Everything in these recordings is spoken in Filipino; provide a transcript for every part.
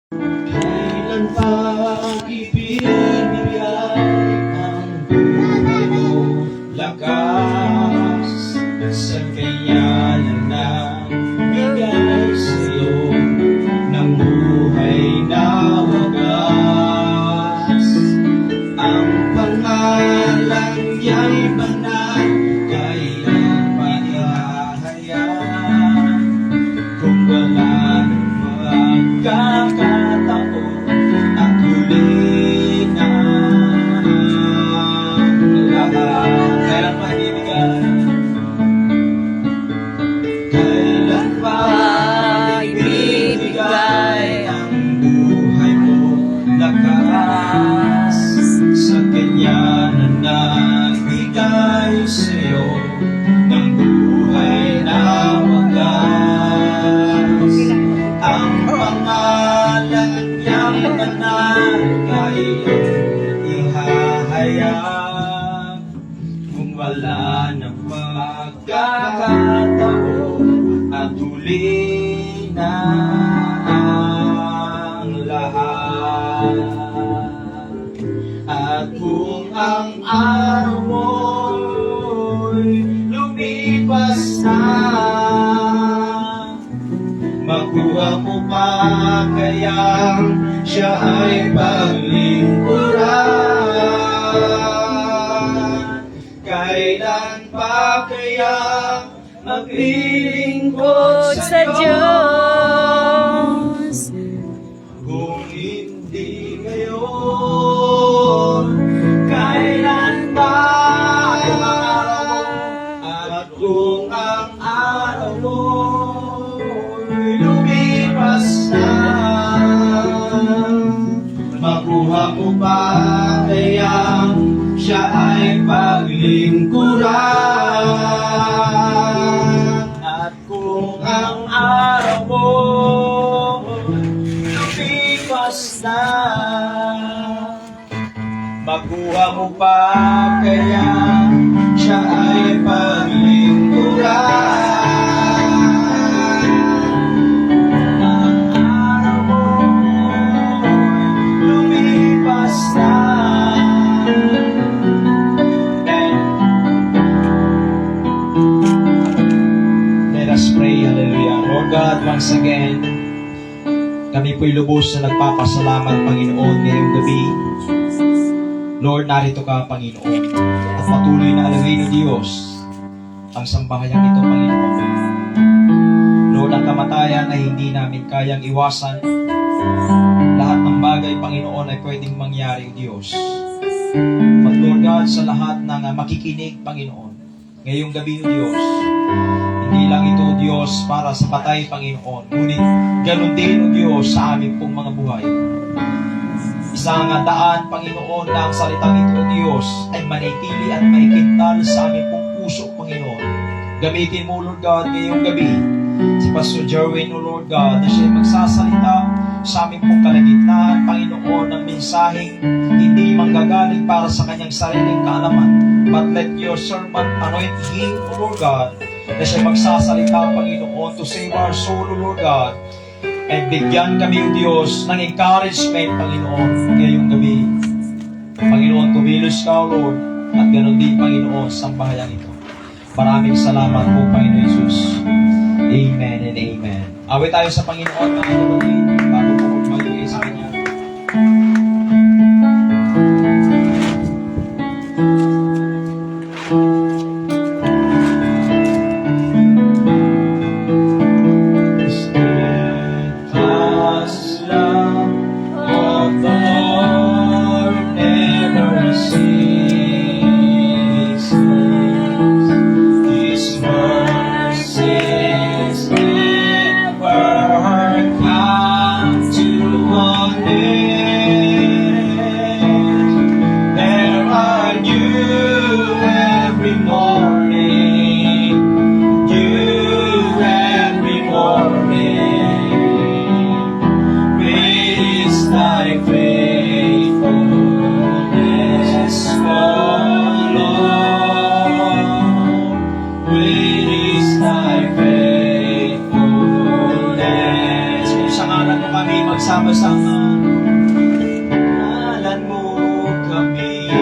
Kailan pag-ibigay ang buhay mo, lakas sa kayanan na bigay sa'yo ng buhay na wagas. Ang pangalan niya'y banal, kailan mahihayaan kung wala ng magkakataon at huli na ang lahat. Kailan maibibigay? Kailan pa ibibigay ang buhay mo, lakas sa kanyanan na nagbigay sa'yo ng buhay na wagas. Ang pangalan niyang banal, kailan ihahayag kung wala ng magkakataon at huli na ang lahat. At kung ang araw mo'y lumipas na, makuha mo pa kayang siya ay paglingkuran? Kailan pa kaya maglilingkod sa Diyos? Kung hindi ngayon, kailan pa? At kung ang araw mo lumipas na, makuha mo pa kayang siya ay paglingkuran? At kung ang araw mo lumipas na, makuha mo pa kayang siya ay paglingkuran? Let us pray. Hallelujah. Lord God, once again, kami po'y lubos na nagpapasalamat, Panginoon, ngayong gabi. Lord, narito ka, Panginoon, at patuloy na alawin ng Diyos ang sambahayang ito, Panginoon. Lord, ang kamatayan ay hindi namin kayang iwasan. Lahat ng bagay, Panginoon, ay pwedeng mangyari, Diyos. But Lord God, sa lahat ng makikinig, Panginoon, ngayong gabi, Diyos, hindi lang ito, Diyos, para sa patay, Panginoon, ngunit ganun din, O Diyos, sa aming pong mga buhay. Isang daan, Panginoon, na ang salitang ito, O Diyos, ay manitili at maikintal sa aming pong puso, Panginoon. Gamitin mo, Lord God, ngayong gabi, si Pastor Jerwin, O Lord God, na siya'y magsasalita sa aming pong kalagitnaan, Panginoon, ng mensaheng hindi manggagaling para sa kanyang sariling kaalaman, but let your servant anoint him, O Lord God, na siya magsasalita, Panginoon, to save our soul, O Lord God, and bigyan kami, O Diyos, ng encouragement, Panginoon, ngayong gabi. Panginoon, tumilos ka, O Lord, at ganoon din, Panginoon, sa bahayang ito. Maraming salamat po, Panginoon Jesus. Amen and amen. Awit tayo sa Panginoon, mga kapatid, bago po magmagigay sa Kanya. magsama-sama. Alan mo kami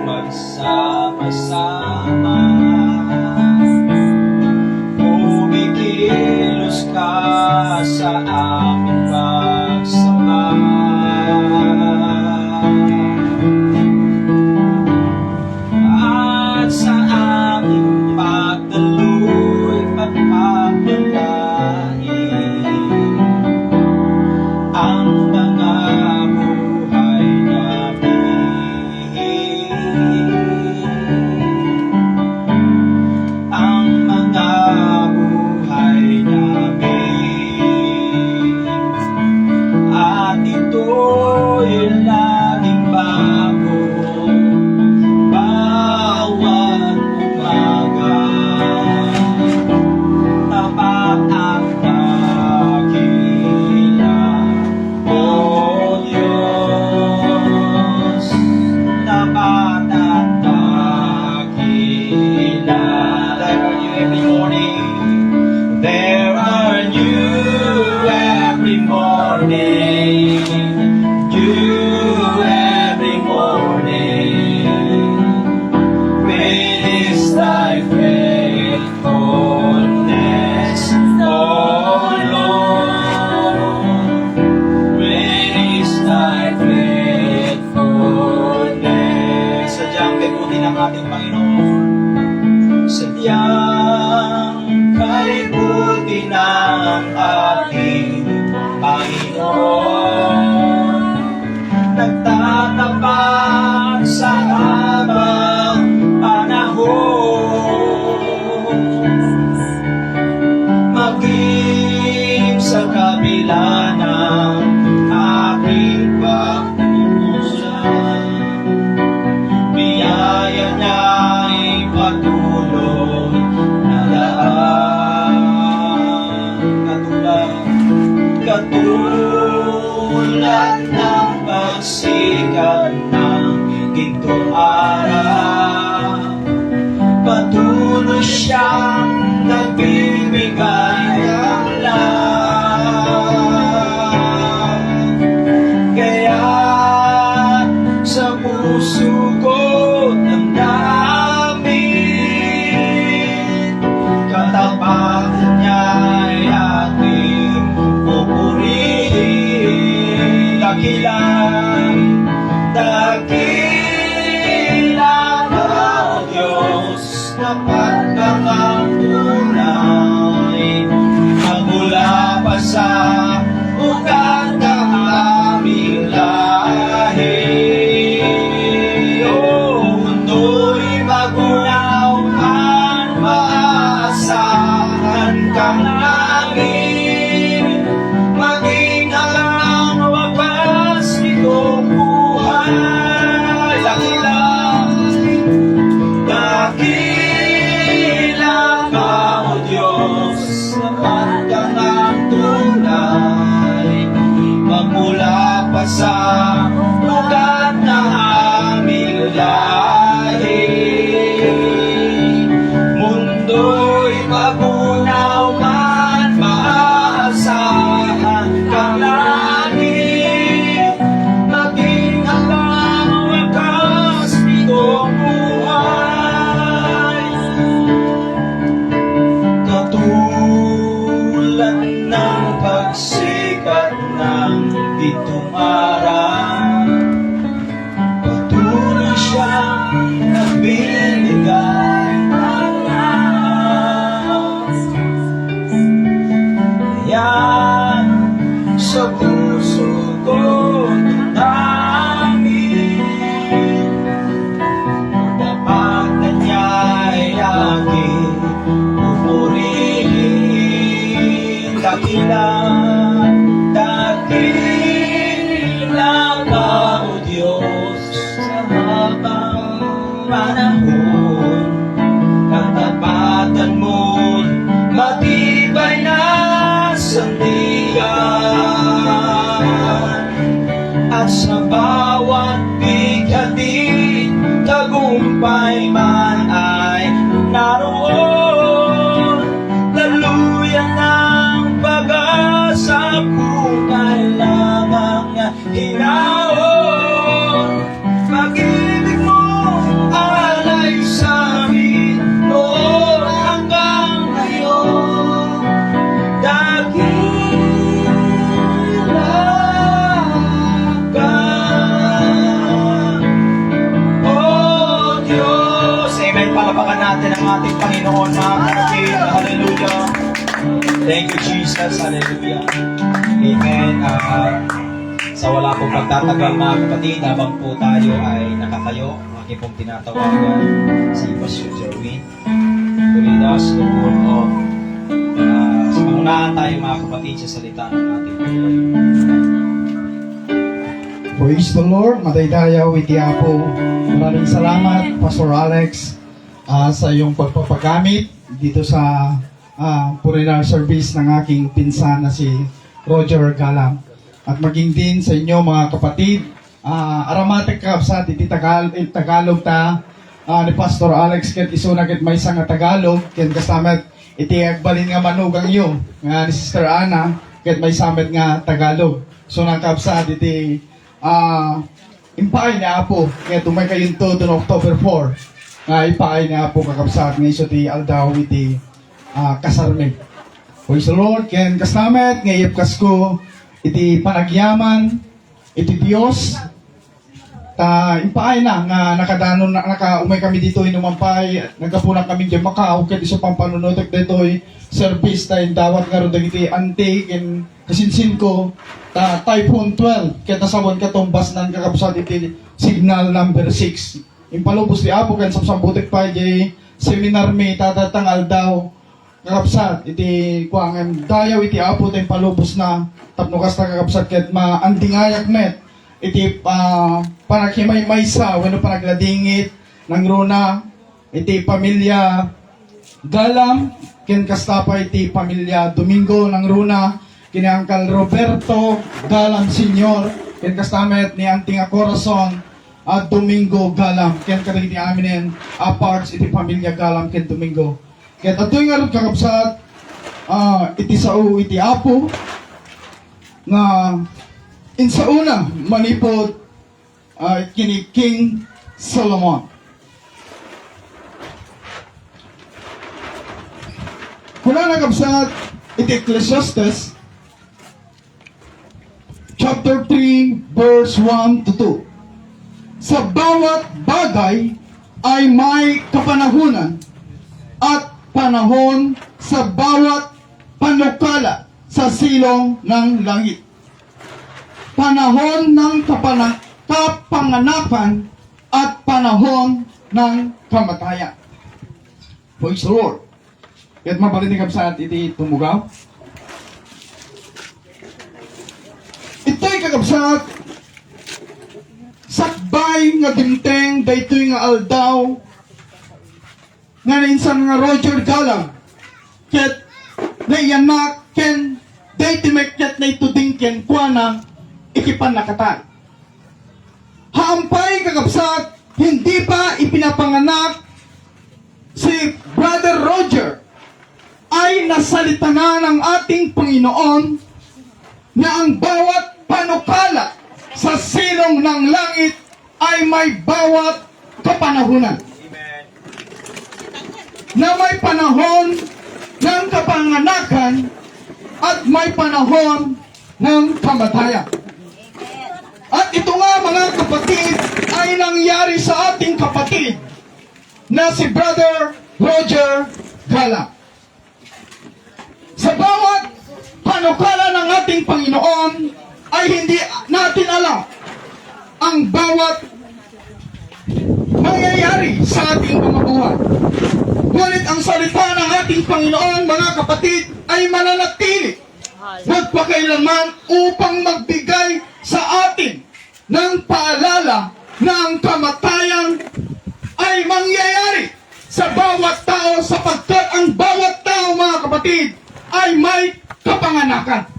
magsama-sama. Kumikilos ka sa aming pagsama. At sa aming pagdaloy pagpapalain ang mga buhay namin. Ang mga buhay namin. At ito'y laging bago bawat umaga. Tapat ang dakila, O Diyos. Tapat ang dakila. There are new every morning. New every morning. Great is thy faithfulness, O Lord. Great is thy faithfulness. Sadyang kaibuti ng ating Panginoon. Sadyang kaibuti ng ating Panginoon. Nagtatapat sa habang panahon. Maging sa kabila ng ating pagkukulang, biyaya niya'y patuloy na daan. Katulad ng pagsikat ng gintong araw, patuloy siyang nagbibigay ng lahat. Kaya sa puso ko damdamin, katapatan niya'y ating pupurihin. Dakilang ka, O Diyos, tapat kang ang tunay. Magmula pa sa ugat ng aming lahi. O mundo'y magunaw man, maaasahan kang langit. Maging hanggang wakas itong buhay. Dakilang ka, O Diyos, tapat kang ang tunay. Magmula pa sa ugat ng aming lahi. Mundo'y magunaw man, maaasahan kang langit. Maging hanggang wakas itong buhay. Katulad ng pagsikat ng gintong araw, patuloy siyang nagbibigay ng lahat. Kaya sa puso ko damdamin, tapatan niya'y aking pupurihin. Dakilang ka, O Diyos, sa habang panahon. Katapatan mo'y matibay na sandigan. At sa bawat bighatin, tagumpay man ay naroon. Laluyan ng pag-asa kung kailangang hinahon. Pag-ibig mo alay sa amin noon hanggang ngayon. Dakila ka, oh Diyos. Amen. Palapakan natin ang ating Panginoon, mga kapatid. Hallelujah. Thank you, Jesus. Hallelujah. Amen. Sa wala pong pagtatagal, mga kapatid, habang po tayo ay nakatayo, aking pong tinatawagan si Pastor Jerwin to lead us to the word of sa pangunahan tayo, mga kapatid, sa salita ng ating Panginoon. Praise the Lord, madaydayaw iti Apo. Maraming salamat, Pastor Alex, sa iyong pagpapagamit dito sa funeral service ng aking pinsan na si Roger Galang. At maging din sa inyo, mga kapatid, aramatic ka sa iti Tagalog ta ni Pastor Alex ket isuna ket may nga Tagalog ket kasamet iti agbalin nga manugang yo nga ni Sister Ana ket may samet nga Tagalog. So nakapsat iti impaay na Apo ket umay kayon to no October 4 nga ipaay na Apo kakapsat nga iso ti aldaw iti kasarme. Praise the Lord, ken kasamet nga ipkas ko iti panagyaman iti Dios ta ipaay na nga nakadanon na nakaumay kami dito inumampay nagkapunan kami diyan Macau ket iso pang panunutok ditoy service ta indawat nga ro dagiti antique ken kasinsin ko ta Typhoon 12 ket nasawon ka tombas nan kakapsat iti signal number 6 impalubos ti Apo ken samsambutek pa di seminar mi tatatangal daw kakapsat iti kuangan dayaw iti Apo ten palubos na tapno kasta kakapsat ket maandingayak met iti panakimay maysa wenno panagladingit ng runa iti pamilya Galam ken kasta pa iti pamilya Domingo ng runa kini Uncle Roberto Galam Senior ken kastamet ni Auntie nga Corazon at Domingo Galam ken kadagiti aminen parts iti pamilya Galam ken Domingo ket atoy nga kakapsat iti sao iti Apo nga insauna manipod kini King Solomon. Kuna nagabsat iti Ecclesiastes chapter 3 verse 1 to 2. Sa bawat bagay ay may kapanahunan at panahon sa bawat panukala sa silong ng langit. Panahon ng kapanganakan at panahon ng kamatayan. Praise the Lord. At mabalinig sa iti tumugaw. Ito'y kakabsat sakbay nga dimteng daytoy nga aldaw nga insan nga Roger Galang ket nayanak ken daytimek ket na ituding ken kuana ikipanakatan. Haampay kakabsat, hindi pa ipinapanganak si Brother Roger ay nasalita na ng ating Panginoon na ang bawat panukala sa silong ng langit ay may bawat kapanahunan. Amen. Na may panahon ng kapanganakan at may panahon ng kamatayan. At ito nga mga kapatid ay nangyari sa ating kapatid na si Brother Roger Galang. Sa bawat panukala ng ating Panginoon ay hindi natin alam ang bawat mangyayari sa ating mga buhay. Ngunit ang salita ng ating Panginoon, mga kapatid, ay mananatili nagpakailanman upang magbigay sa atin ng paalala na ang kamatayan ay mangyayari sa bawat tao sapagkat ang bawat tao, mga kapatid, ay may kapanganakan.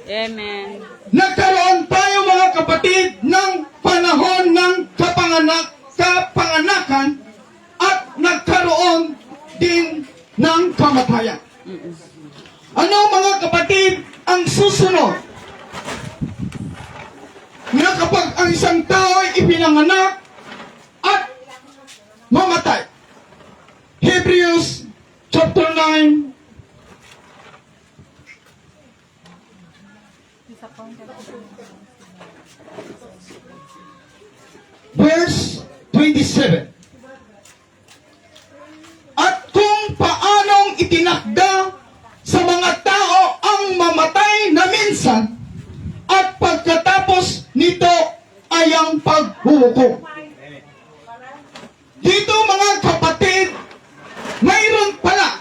Amen. Nagkaroon tayo, mga kapatid, ng panahon ng kapanganakan at nagkaroon din ng kamatayan. Ano, mga kapatid, ang susunod na kapag ang isang tao ay ipinanganak at mamatay. Hebrews chapter 9 verse 27. At kung paanong itinakda sa mga tao ang mamatay na minsan at pagkatapos nito ay ang paghuhukom. Dito mga kapatid, mayroon pala,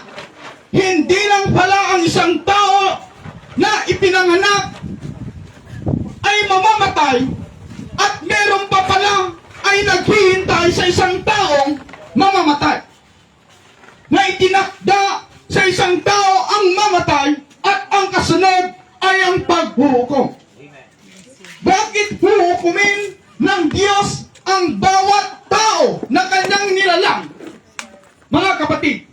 hindi lang pala ang isang tao na ipinanganak ay mamamatay at meron pa pala ay naghihintay sa isang taong mamamatay. Na itinakda sa isang tao ang mamatay at ang kasunod ay ang paghuhukom. Bakit huhukumin ng Diyos ang bawat tao na kanyang nilalang? Mga kapatid,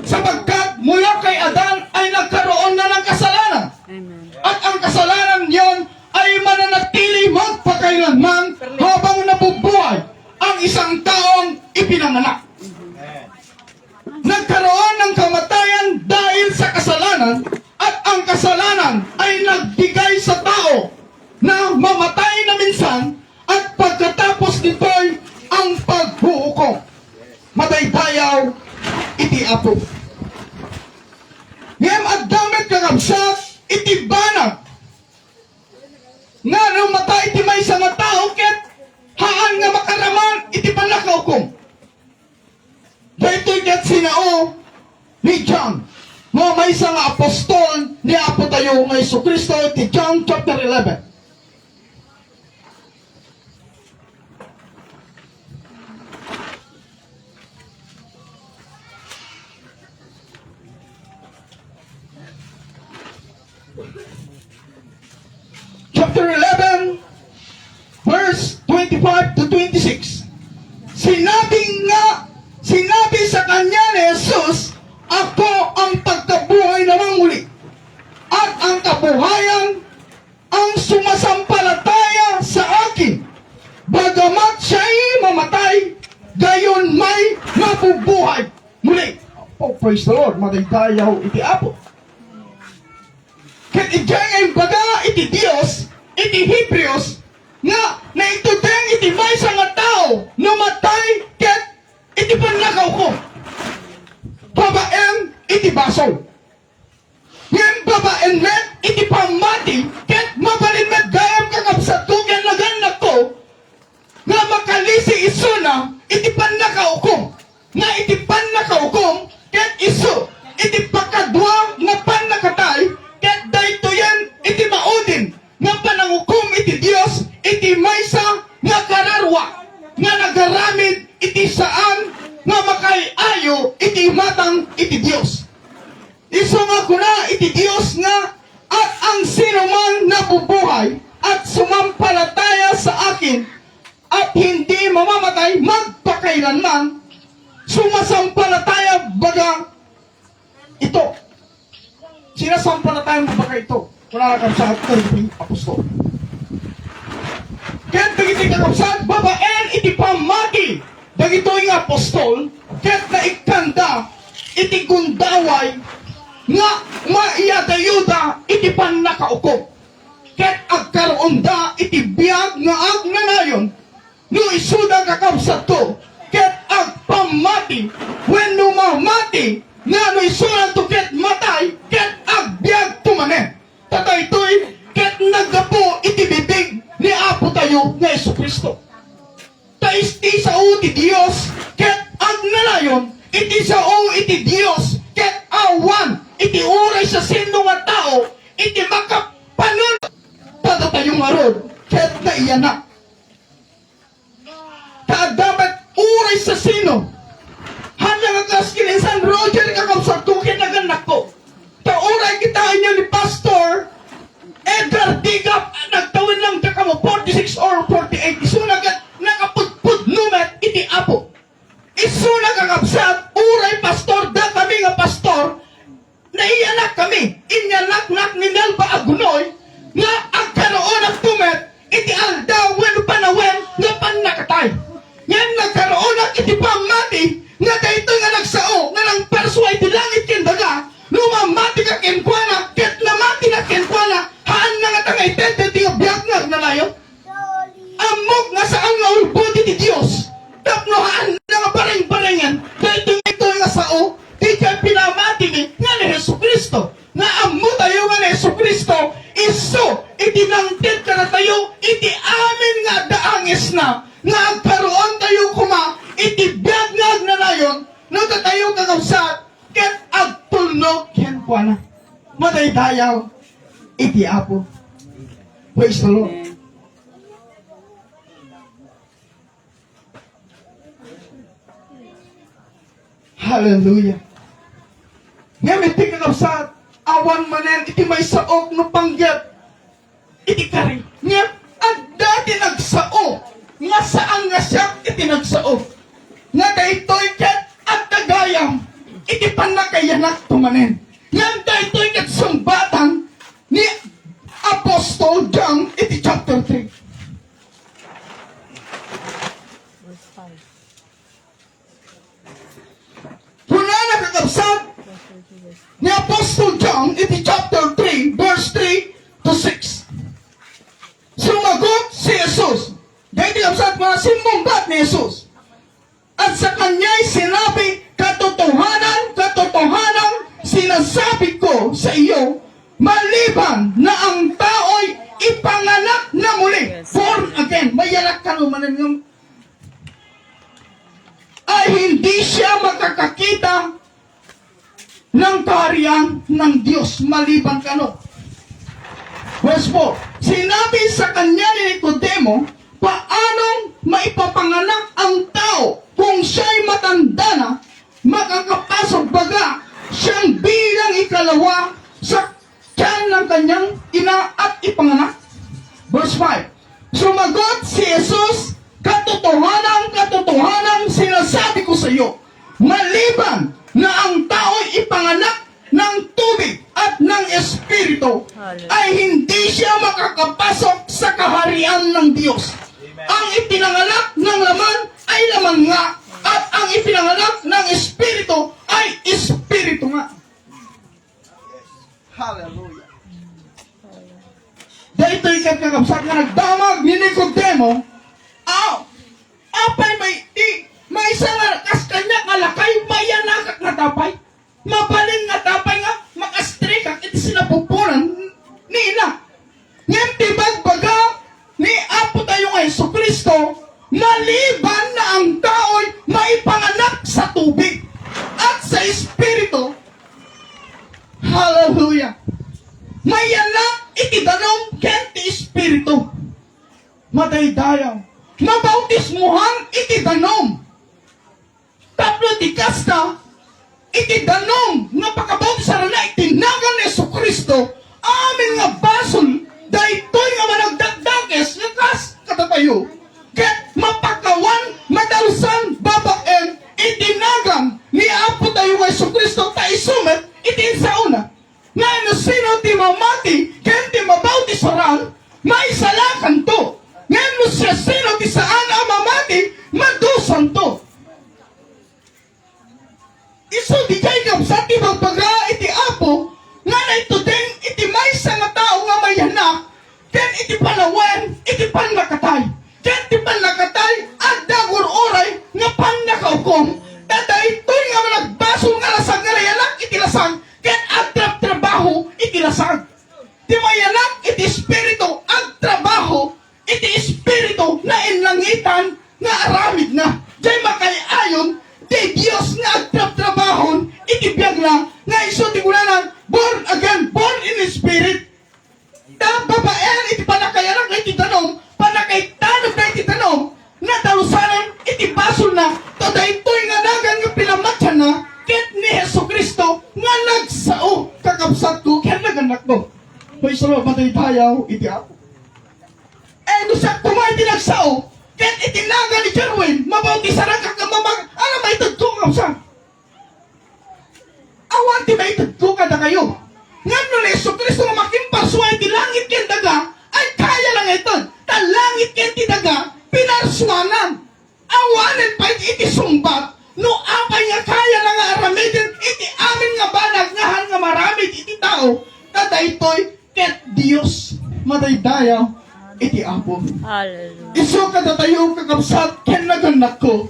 sapagkat mula kay Adan ay nagkaroon na ng kasalanan. Amen. At ang kasalanan yon ay mananatili magpakailanman habang nabubuhay ang isang taong ipinanganak. Nagkaroon ng kamatayan dahil sa kasalanan at ang kasalanan ay nagbigay sa tao na mamatay na minsan at pagkatapos nito'y ang paghuhukom. Madaydayaw iti apo. Ngem agdamit kakabsat iti banag nga nung mata iti may sa nga tao ket haan nga makaraman iti panakaukom. Dahito ket sinao ni John nga may sa nga apostol ni Apo tayo nga Jesucristo iti John chapter 11. Chapter 11, verse 25 to 26. Sinabi sa kanya ni Jesus, ako ang pagkabuhay na muli, at ang kabuhayan ang sumasampalataya sa akin. Bagamat siya'y mamatay, gayon may mabubuhay muli. Oh, praise the Lord, madaydayaw iti apo. Ket ijay baga iti Dios, iti Hebrews, nga naituteng iti maysa nga tao namatay ket iti panlakaw ko. Babaen iti basol. Ngem babaen met iti pamati ket mabalin met gayam kakabsat ko ken naganak ko nga makalisi isuna iti panlakaw ko. Nga iti panlakaw ko ket isu iti pakadwa nga panlakatay ket dayto yan iti maudin nga panangukom iti Dios iti maysa nga kararwa nga nagaramid iti saan nga makaiayo iti matang iti Dios. Isu nga kuna iti Dios nga at ang sino man nabubuhay at sumampalataya sa akin at hindi mamamatay magpakailanman, sumasampalataya baga ito. Sinasampalataya mo baga ito. Wala na sa ating apostol. Kaya dagiti kakabsat, babaen iti pamati. Dagito yung apostol, kaya naikanda iti gundaway nga maiyadayuda iti panakaukom. Kaya agkaroon da iti biyag nga agnanayon no isuda kakabsat ko. Kaya agpamati when numamati nga no isuda to ket matay ket agbiag tumanen. Tatay ito'y ket naggapo iti bibig ni Apo tayo na Jesucristo. Taisti sa o ti Dios ket agnanayon iti sa o iti Dios ket awan iti uray sa sino nga tao iti makapanon tada tayong arod ket naiyanak. Kaadamat uray sa sino hanya nga kaskilin San Roger kakabsat ko ket naganak ko. Tauray kita niya ni Pastor Edgar Digap nagtawin lang ka mo 46 or 48 isu nakapudpud numet iti apo. Isu nakakabsat uray pastor da kami nga pastor naiyanak kami inyanak nak ni Nelba Agunoy nga agkaroon ng tumet iti aldaw dayo. Amok nga sa ang ulbodi ti Dios. Tapnohaan na nga bareng-barengan. Dito nga sao, di ka pinamati nga ni Hesus Kristo. Nga amo tayo nga ni Hesus Kristo, iso, itinangtid ka na tayo, iti amin nga daangis na, nga agkaroon tayo kuma, iti biyagngag na nayon, nga tayo kagawsat, ket agtulnog ken kuana. Madaydayaw, iti apo. Praise the Lord. Hallelujah. Nga may tingkakabsat, awan manen, iti may saok no panggap. Iti kari. Nga, ang dati nagsao. Nga saan nga siya, iti nagsao. Nga daytoy ket at tagayam. Iti panakayanak tumanen. Nga daytoy ket sumbatan ni Apostol John, iti chapter 3. Kuna nakakabsat ni Apostol John, iti chapter 3, verse 3 to 6. Sumagot si Jesus. Dahil tinapsat mga simbonggat ni Jesus. At sa kanya'y sinabi, katotohanan, sinasabi ko sa iyo, maliban na ang tao'y ipanganak na muli. Born again. Mayanak ka naman ng ay hindi siya makakakita ng kaharian ng Diyos maliban kano. Verse 4. Sinabi sa kanya ni Nicodemo, paanong maipapanganak ang tao kung siya'y matanda na, makakapasok baga siyang bilang ikalawa sa tiyan ng kanyang ina at ipanganak? Verse 5. Sumagot si Jesus, katotohanan, sinasabi ko sa iyo, maliban na ang tao'y ipanganak ng tubig at ng Espiritu, ay hindi siya makakapasok sa kaharian ng Diyos. Ang ipinanganak ng laman ay laman nga, at ang ipinanganak ng Espiritu ay Espiritu nga. Hallelujah. Dahil ito'y kakabsat na nagdamag ni Nicodemo, apay may isa nga kas kanya kalakay, mayanakak nga tapay, mabalin nga tapay nga, makastrikak, iti sinapupunan ni ina. Ngayon tibag baga ni Apo tayo nga Hesus Kristo, maliban na ang tao'y maipanganak sa tubig at sa Espiritu. Hallelujah. Mayanak iti danom ken ti Espiritu. Madaydayaw. Mabautismuhan iti danom. Tapno ti kasta iti danom nga pakabautisara na iti nagan ni Hesus Kristo. Amin nga basol daytoy nga managdagdages nga kas katatayo. Ket mapakawan madalusan babaen iti nagan ni Apo tayo nga Hesus Kristo ta isumet iti insauna. Nga no sino ti mamati ken ti mabautisarang maisalakan to. Ngayon mo siya sino ti saan ang mamati, madusan to. Iso di kay kapsa ti magbaga iti Apo, nga na ito din iti maysa nga tao nga may anak, ken iti panawan, iti panlakatay. Ken iti panlakatay, at dagur oray nga panlakaukom, tada ito'y nga managbasong nga lasag nga layanak iti lasag, ken agtrap trabaho iti lasag. Ti mayanak iti Espiritu agtrabaho iti Espiritu na inlangitan nga aramid na. Diyay makayayon, di Diyos nga agtrab-trabahon, iti biyag na, nga iso ti kulanan, born again, born in the Spirit. Babaen, iti panakayanak na iti tanom, panakaitanong na iti tanom, na talusanan, iti basol na, tada ito'y nga nagan nga pinamatyan na, ket ni Hesus Kristo, nga nagsao, kakabsat ko, kaya naganak mo. May sarap matay tayaw, iti ako. No sa kumay tinagsao, ket itinaga ni Jerwin, mabautisarang kakamamag, ano may tagko ka sa? Awan ti may tagko ka na kayo. Ngam no ni Hesus Kristo nga makimparsway ti langit ken daga, ay kaya lang ito. Ta langit ken ti daga, pinarswanan. Awanen pa iti sumbat, no apay nga kaya lang nga aramidin, iti amin nga banag, ngahan nga maramid iti tao, tada ito'y ket Dios madaydayaw. iti Apo. Hallelujah. Isu kada tayo kakabsat ken naganak ko.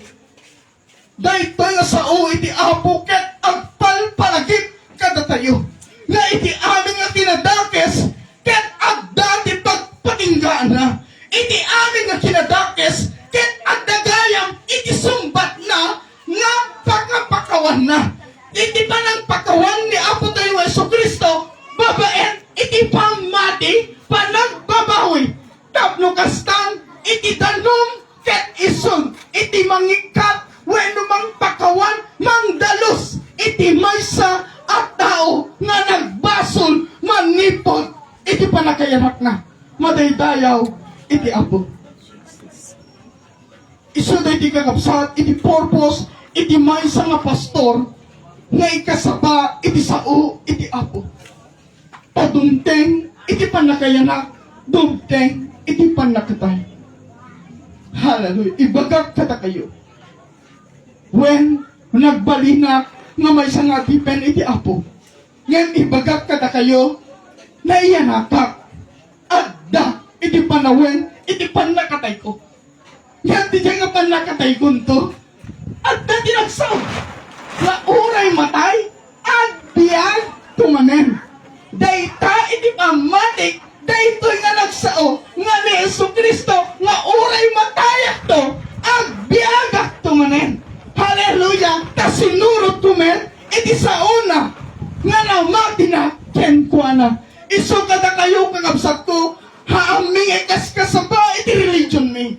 Daytoy nga sao iti Apo ket agpalpalagip kada tayo. Nga iti amin nga tinadakes ket agda ti pagpatinggaan na. Iti amin nga kinadakes ket agdagayam iti sumbat na nga pakapakawan na. Iti panang pakawan ni Apo tayo Jesucristo babaen iti pamati panagbabawi. Tapno kastan iti danom ket isun iti mangikat wenno mang pakawan mangdalos iti maysa at tao nga nagbasol manipot iti panakayanak na madaydayaw iti Apo. Isu iti kakabsat iti purpose iti maysa nga pastor nga ikasaba iti sao iti Apo. Padumteng iti panakayanak, dumteng iti panakatay. Hallelujah. Ibagak kata kayo. When nagbalinak nga may nga tipen iti Apo. Ngayon ibagak kata kayo na iyanakak. Adda iti panawen iti panakatay ko. Ngayon di nga panakatay ko to. Adda tinagsaw. Na uray matay. Adbiyag tumanen. Dayta iti pamatik, daytoy nga nagsao, nga ni Jesucristo, nga uray matayak to, agbiagak tumanen. Hallelujah! Ta sinurot tumen, iti sauna, nga namati na, kenkwana. Isu kada kayo kagabsat ko, haaming ikas kasaba, iti religion mi.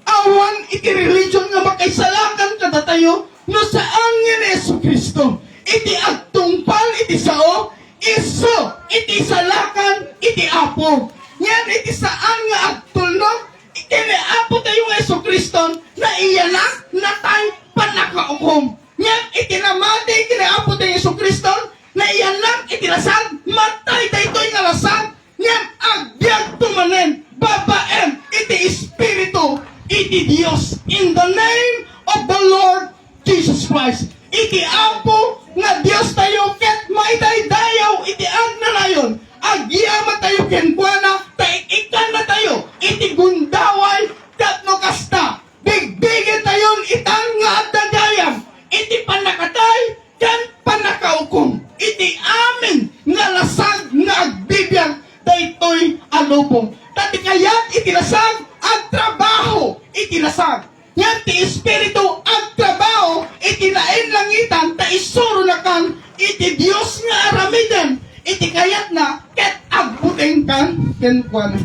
Awan iti religion nga makaisalakan kada tayo, no saan nga ni Jesucristo. Iti agtungpal, iti sao, iso, iti salakan, iti Apo. Yan, iti saan nga agtulnog, kini Apo tayo nga Jesucristo, na iyanak, na tayo panakaukom. Yan, iti namati, kini Apo tayo Jesucristo, na iyanak, iti lasag, matay tayo nga lasag. Yan, agbyag tumanen, babaen, iti Espiritu, iti Dios, in the name of the Lord Jesus Christ. Iti Apo, nga Dios tayo ket maitaydayaw iti agnanayon agyamat tayo kenkwana taikikan na tayo iti gundaway katno kasta bigbigin tayon itang nga adagayam iti panakatay ken panakaukom iti amin nga lasag nga agbibiyag daytoy alubong tati kayat iti lasag agtrabaho iti lasag yan ti Espiritu agtrabaho iti lain langitan ta isuro na kan iti Dios nga aramiden iti kayat na ket agbuteng kan kenkwana.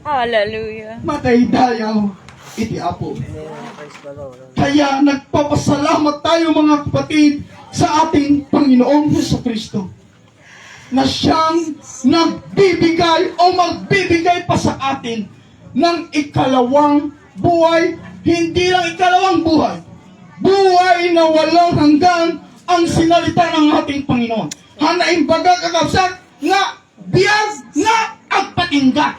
Hallelujah. Mataydayaw iti Apo. Kaya nagpapasalamat tayo mga kapatid sa ating Panginoong Jesucristo na siyang nagbibigay o magbibigay pa sa atin ng ikalawang buhay. Hindi lang ikalawang buhay. Buhay na walang hanggan ang sinalita ng ating Panginoon. Hanaing baga kakabsat nga biyag nga agpatingga.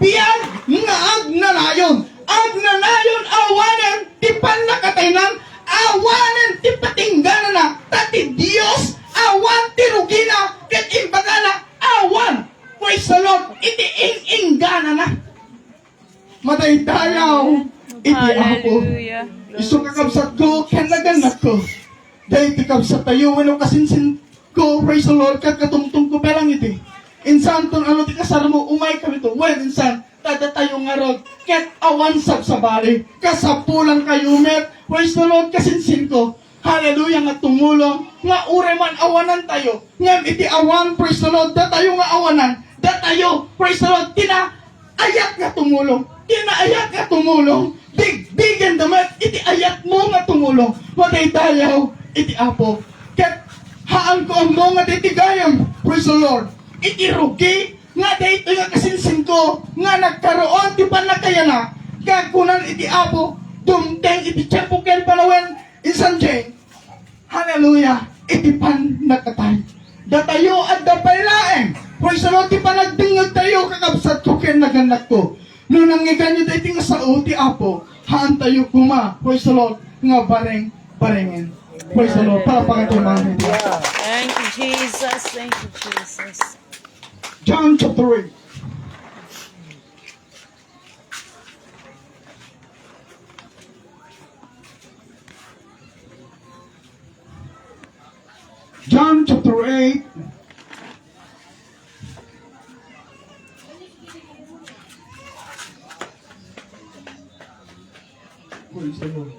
Biyag nga agnanayon. Agnanayon awanen ti panakataynan. Awanen ti patingganan na. Tati Diyos awan ti rugina. Ket imbaga na awan. Praise the Lord. Iti ingana na. Mataydayaw iti Apo. Hallelujah. Isu kakabsat ko, kenaganak ko. Dahil ti kabsat tayo, wano kasinsin ko, praise the Lord, katungtong ko pelang iti. Insan ton ano ti kasar mo, umay kami to. Well, insan, tada tayo nga rod, ket awan sa bali. Kasapulang kayo met, praise the Lord, kasinsin ko. Hallelujah, nga tumulong, nga ure man awanan tayo. Ngam iti awan, praise the Lord, da tayo nga awanan. Da tayo, praise the Lord, ayat nga tumulong. Ayat nga tumulong. Bigbigan damat, iti ayat mo nga tumulong. Mataydayaw, iti Apo. Ket haan ko ang mga titigayam. Praise the Lord. Iti rugi, nga dito nga kasinsin ko, nga nagkaroon, ti panakayana. Kakunan iti Apo, dumteng iti tiyempuken palawen, insan Jane. Hallelujah. Iti pan nakatay. Datayo at dapaylaeng. Praise the Lord, ti panagdingag tayo, kakabsat ko ken naganak ko. No nangyigan nyo dito nga sa uti Apo, haan tayo kuma, praise the Lord, nga barengin. Praise the Lord, para pagkatumahan. Thank you, Jesus. Thank you, Jesus. John chapter 8. John chapter 8. Praise the Lord.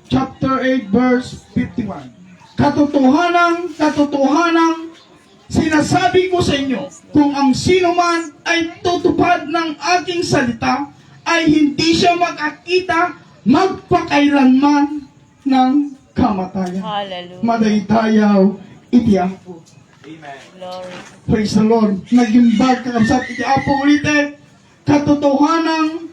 Chapter 8 verse 51. Katotohanang sinasabi ko sa inyo, kung ang sino man ay tutupad ng aking salita, ay hindi siya makakita magpakailanman ng kamatayan. Hallelujah. Madaydayaw iti Apo. Glory. Praise the Lord. Nagimbag kakabsat iti Apo ulit. Katotohanang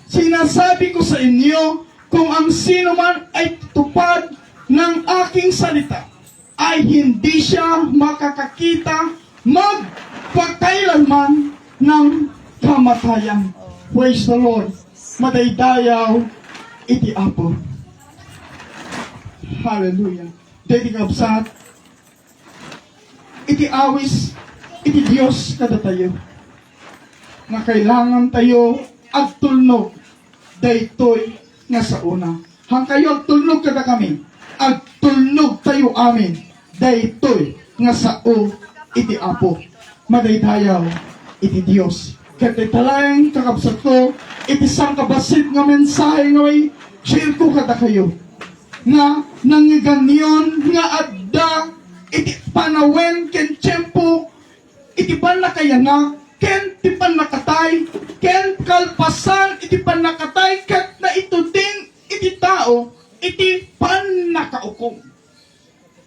sinasabi ko sa inyo, kung ang sino man ay tutupad ng aking salita, ay hindi siya makakakita magpakailanman ng kamatayan. Praise the Lord. Madaydayaw iti Apo. Hallelujah. Dito kabsat, iti awis, iti Diyos kada tayo. Na kailangan tayo agtulnog daytoy nga sa una. Hang kayo agtulnog kada kami. Agtulnog tayo amin. Daytoy nga sa iti Apo. Madaydayaw iti Dios. Kaya talayang kakabsat ko, iti sang kabasit nga mensahe nga may share ko kada kayo. Nga nangiganyon nga adda iti panawen ken tiyempo iti panakayanak ken ti panakatay ken kalpasan iti panakatay ket na ito din iti tao iti panakaukom.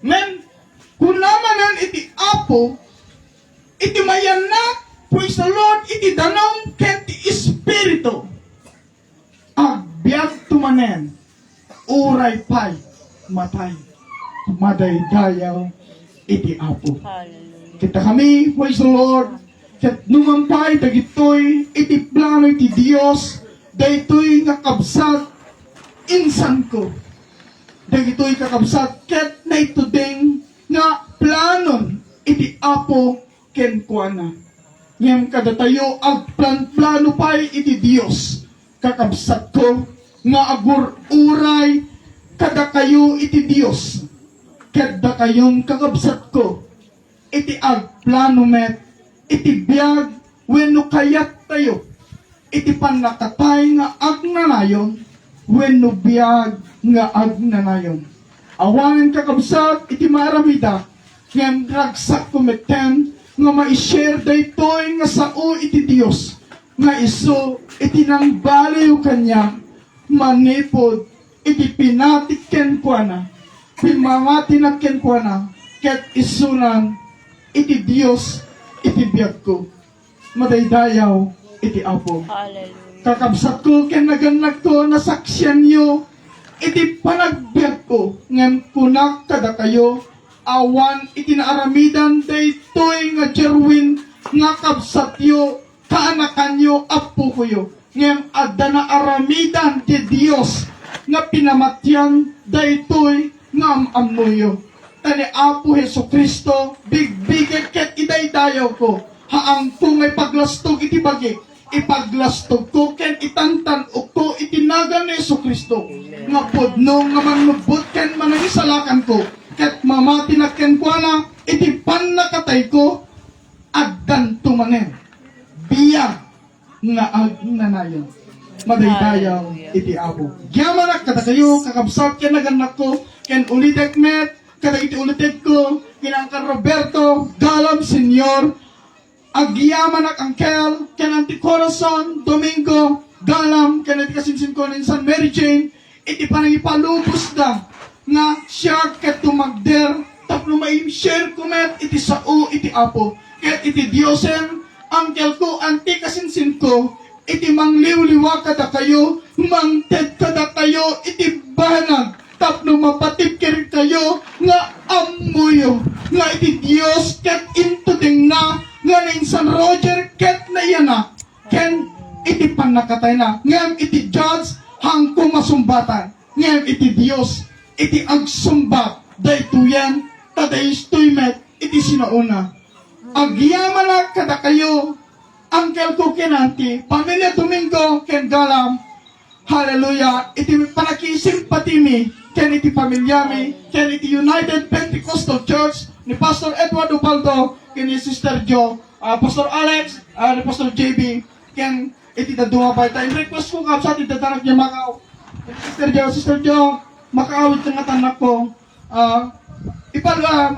Men kunamanan iti Apo iti mayanak, praise the Lord, iti danong ken ti Espiritu agbyag tumanen uray pay matay madaydayaw iti Apo. Hallelujah. Kita kami, praise the Lord, ket numampay dagitoy iti plano iti Dios daytoy nga kabsat insan ko. Dagitoy kakabsat ket na itudeng nga planon iti Apo ken kuana. Ngem kada tayo agplano pay iti Dios kakabsat ko nga agur-uray kada kayo iti Dios. Kada kayong kakabsat ko iti agplano met iti biag wenno kayat tayo iti panakatay nga agnanayon wenno biag nga agnanayon. Awanen kakabsat iti maramida ngem ragsak kumeten nga ma-share daytoy nga sao iti Dios nga iso iti nang baliw kanya manipod iti pinatik ken kuana pimamatin ken kuana ket isunan iti Dios iti biag ko. Madaydayaw iti Apo. Hallelujah. Kakabsat ko ken naganag ko nasaksyan nyo iti panagbiag ko ngem kunak kada kayo awan iti naaramidan daytoy nga Jerwin nga kabsat yo kaanakan yo apo koyo ngem adda na aramidan ti Dios nga pinamatyan daytoy nga amuyo. Tani Apo Hesukristo bigbiget ket idaydayaw ko haang po may paglastog iti bagi ipaglastog ko ken itantan ko itinagan ni Hesukristo nga pudno nga manubot ken manangisalakan ko ket mamati na ken kuana iti pannakatay ko agdan tumanen biya nga agnanayon. Madaydayaw iti Apo. Gyamanak kada kayo kakabsat ken naganak ko ken ulitek met kada iti ulitek ko kinangkan Roberto Galam Senior agyamanak angkel ken anti Corazon Domingo Galam ken iti kasinsin ko ni San Mary Jane iti panangipalubos da nga siya ket tumagder tapno may share kumet iti sao iti Apo ket iti Diosen angkel ko anti kasinsin ko iti mangliwliwa kada kayo mangted kada kayo iti banag tapno mapatid kiri kayo nga amuyo nga iti Dios ket intuding na nga ning San Roger ket na yana ken iti panakatay na ngem iti judge hangko masumbatan ngem iti Dios iti agsumbat daytoyen tadaystoy met iti sinauna agyaman kada kayo angkel ko ken anti pamilya Domingo ken Galam Hallelujah. Iti panakisimpati mi, ken iti pamilya mi, ken iti United Pentecostal Church, ni Pastor Edward Ubaldo, ken ni Sister Jo, Pastor Alex, ni Pastor JB, ken iti dadunga pa ita. In-request ko kapsa, iti dadanak niya Macau. Sister Jo, makaawit ng atanak ko.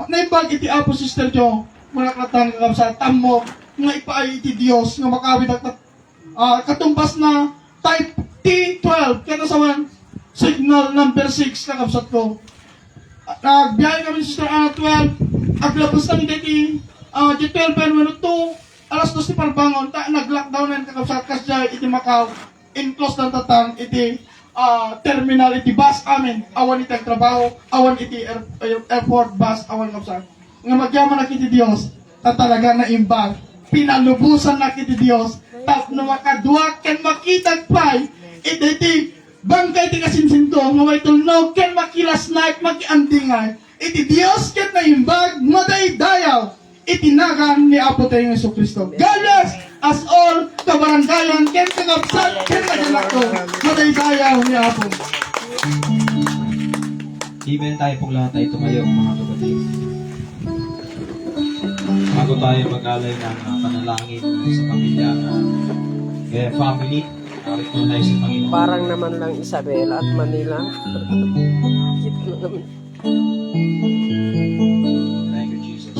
Naibag iti apo Sister Jo, muna katang kapsa, tamo, nga ipaay iti Dios, nga makaawit at katumbas na type T12, kaya sa signal number 6 na kapsat ko. Nagbiyahe kami Sister Anna 12, aglabas kami diti, di 12 and 2, alas 2 di parbangon, nag-lockdown na yung kakapsat, kasi iti Macau, in-close ng tatang, iti terminal, iti bus amin, awan iti trabaho, awan iti airport bus, awan kapsat. Nga magyaman na kiti Diyos, talaga na imbag, pinalubusan na kiti Diyos, tap na makadwa, ken makitag pay, iti bangkay ti kasinsinto, nga may tulnog, ken makilas na, makiandingay, iti Diyos ken na imbag, madaydayaw, iti nagan ni Apo tayong Jesucristo. God bless us all, kabaranggayan, ken kagapsat, ken kagalako, madaydayaw ni Apo. Amen tayo pong lahat ay tumayo, mga kapatid. Bago tayo mag-alay ng panalangin sa pamilya na family, narit po tayo sa Panginoon. Parang naman lang Isabela at Manila. Cute na naman. Thank you, Jesus.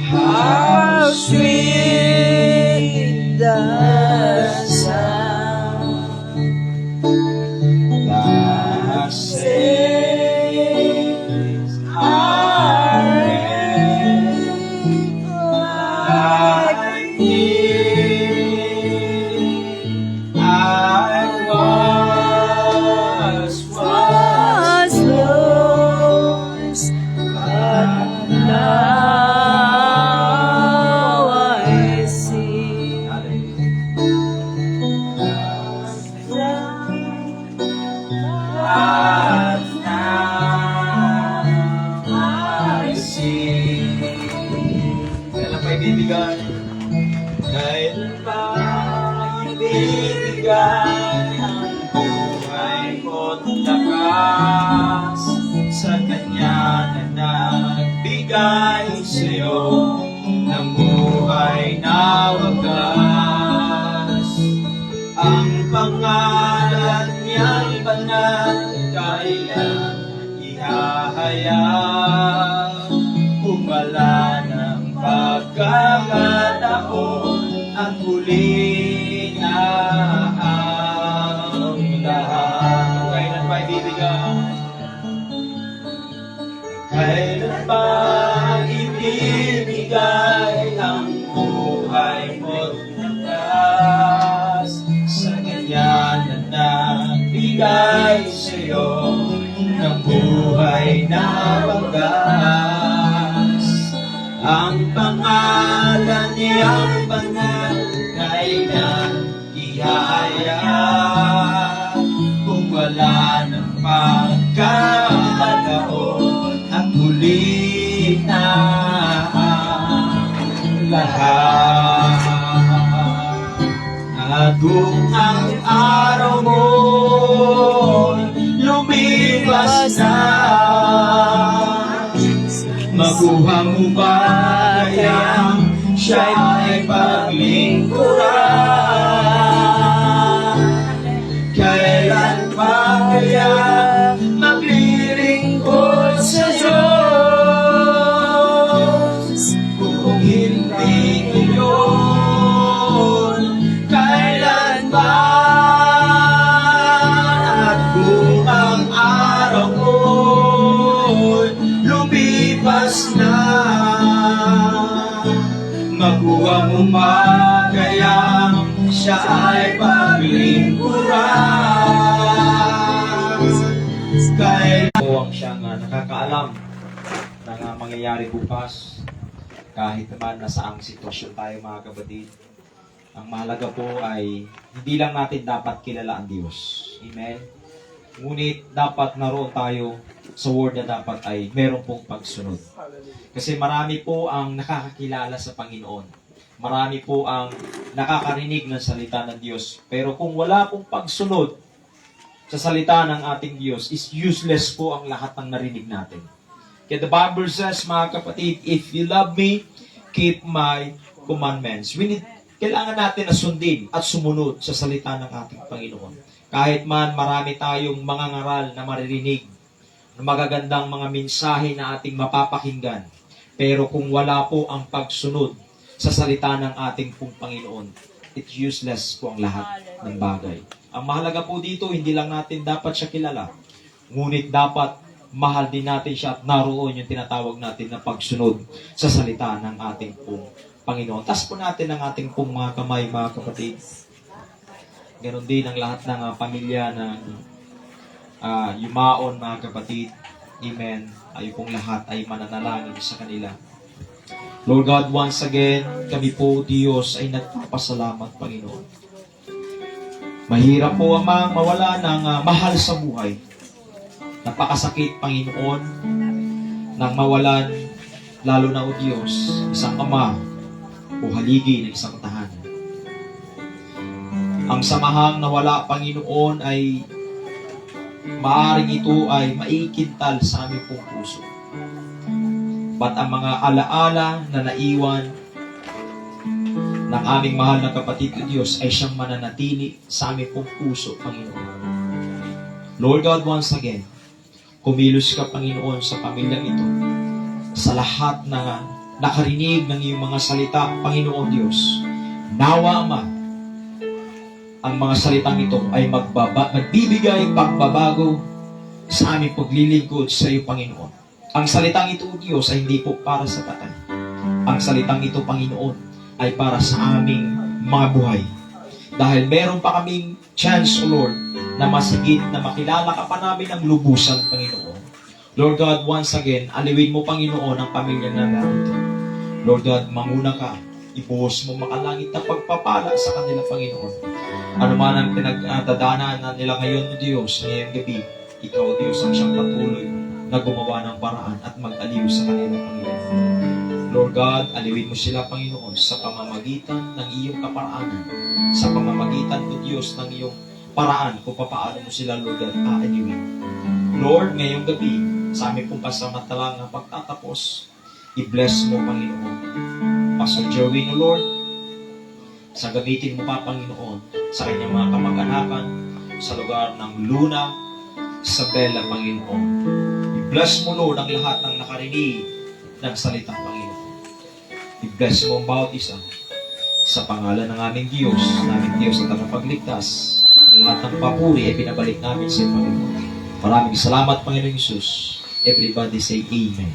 How sweet the sound that saves our like thee. I was lost, but now I see. But now I see. Kailan pa ibibigay? Kailan pa ibibigay ang buhay ko't lakas sa Kanya na nagbigay sa'yo ng buhay na wagas. Ang pangalan niya'y banal, kailan ihahayag. Kung wala ng pagkakataon, at huli na ang lahat. Kailan pa ibibigay? Kailan ba ibibigay ang buhay mo't lakas sa Kanya na nagbigay sa'yo ng buhay na wagas? Ang pangalan niyang banal, kailan ihahayag. Kung wala ng pagkakataon, at huli na ang lahat. At kung ang araw mo lumipas na, makuha mo ba kayang siya'y paglingkuran? Kailan pa kaya maglilingkod sa Diyos? Kung hindi ngayon, kailan ba? At kung ang araw mo lumipas na, makuha mo pa kayang siya ay paglingkuran? Kaya po ang siyang nakakaalam ng mangyayari bukas, kahit naman nasaang sitwasyon tayo mga kapatid. Ang mahalaga po ay hindi lang natin dapat kilala ang Diyos. Amen? Ngunit dapat naroon tayo sa word na dapat ay meron pong pagsunod. Kasi marami po ang nakakakilala sa Panginoon. Marami po ang nakakarinig ng salita ng Diyos. Pero kung wala pong pagsunod sa salita ng ating Diyos, is useless po ang lahat ng narinig natin. Kaya the Bible says, mga kapatid, if you love me, keep my commandments. Kailangan natin na sundin at sumunod sa salita ng ating Panginoon. Kahit man marami tayong mga ngaral na maririnig, na magagandang mga mensahe na ating mapapakinggan, pero kung wala po ang pagsunod sa salita ng ating pong Panginoon, it's useless po ang lahat ng bagay. Ang mahalaga po dito, hindi lang natin dapat siya kilala, ngunit dapat mahal din natin siya at naroon yung tinatawag natin na pagsunod sa salita ng ating pong Panginoon. Tas po natin ang ating pong mga kamay, mga kapatid. Ganon din ang lahat ng pamilya ng yumaon, mga kapatid. Amen. Tayo pong lahat ay mananalangin sa kanila. Lord God, once again, kami po, Diyos, ay nagpapasalamat, Panginoon. Mahirap po, Amang, mawala ng mahal sa buhay. Napakasakit, Panginoon, nang mawalan, lalo na, O Diyos, isang ama o haligi ng isang tahanan. Ang samahang nawala, Panginoon, ay maaring ito ay maikintal sa aming pong puso. Ba't ang mga alaala na naiwan ng aming mahal na kapatid o Diyos ay siyang mananatili sa aming pong puso, Panginoon. Lord God, once again, kumilos ka, Panginoon, sa pamilyang ito, sa lahat na nakarinig ng iyong mga salita, Panginoon Diyos. Nawa, Ama, ang mga salitang ito ay magbibigay pagbabago sa aming paglilingkod sa iyo, Panginoon. Ang salitang ito, Diyos, ay hindi po para sa patay. Ang salitang ito, Panginoon, ay para sa aming mga buhay. Dahil meron pa kaming chance, O Lord, na masigit na makilala ka pa namin ng lubusan, Panginoon. Lord God, once again, aliwin mo, Panginoon, ang pamilya na narito. Lord God, manguna ka. Ibuhos mo makalangit na pagpapala sa kanila, Panginoon. Ano man ang pinagdadaanan na nila ngayon, Diyos, ngayong gabi, ikaw, Diyos, ang siyang patuloy na gumawa ng paraan at mag-aliw sa kanila, Panginoon. Lord God, aliwin mo sila, Panginoon, sa pamamagitan ng iyong kaparaanan, sa pamamagitan, O Diyos, ng iyong paraan kung paano mo sila, Lord God, aaliwin. Lord, ngayong gabi, sa aming pong pasamantalang na pagtatapos, i-bless mo, Panginoon. Pastor Joey, O Lord, sa gamitin mo pa, Panginoon, sa kanyang mga kamag-anakan, sa lugar ng Luna, Isabela, Panginoon. I-bless mo, Lord, ang lahat ng nakarinig ng salitang Panginoon. I-bless mo ang bawat isa sa pangalan ng aming Diyos na tagapagligtas. Ang lahat ng papuri ay pinabalik namin sa Panginoon. Maraming salamat, Panginoon Jesus. Everybody say Amen.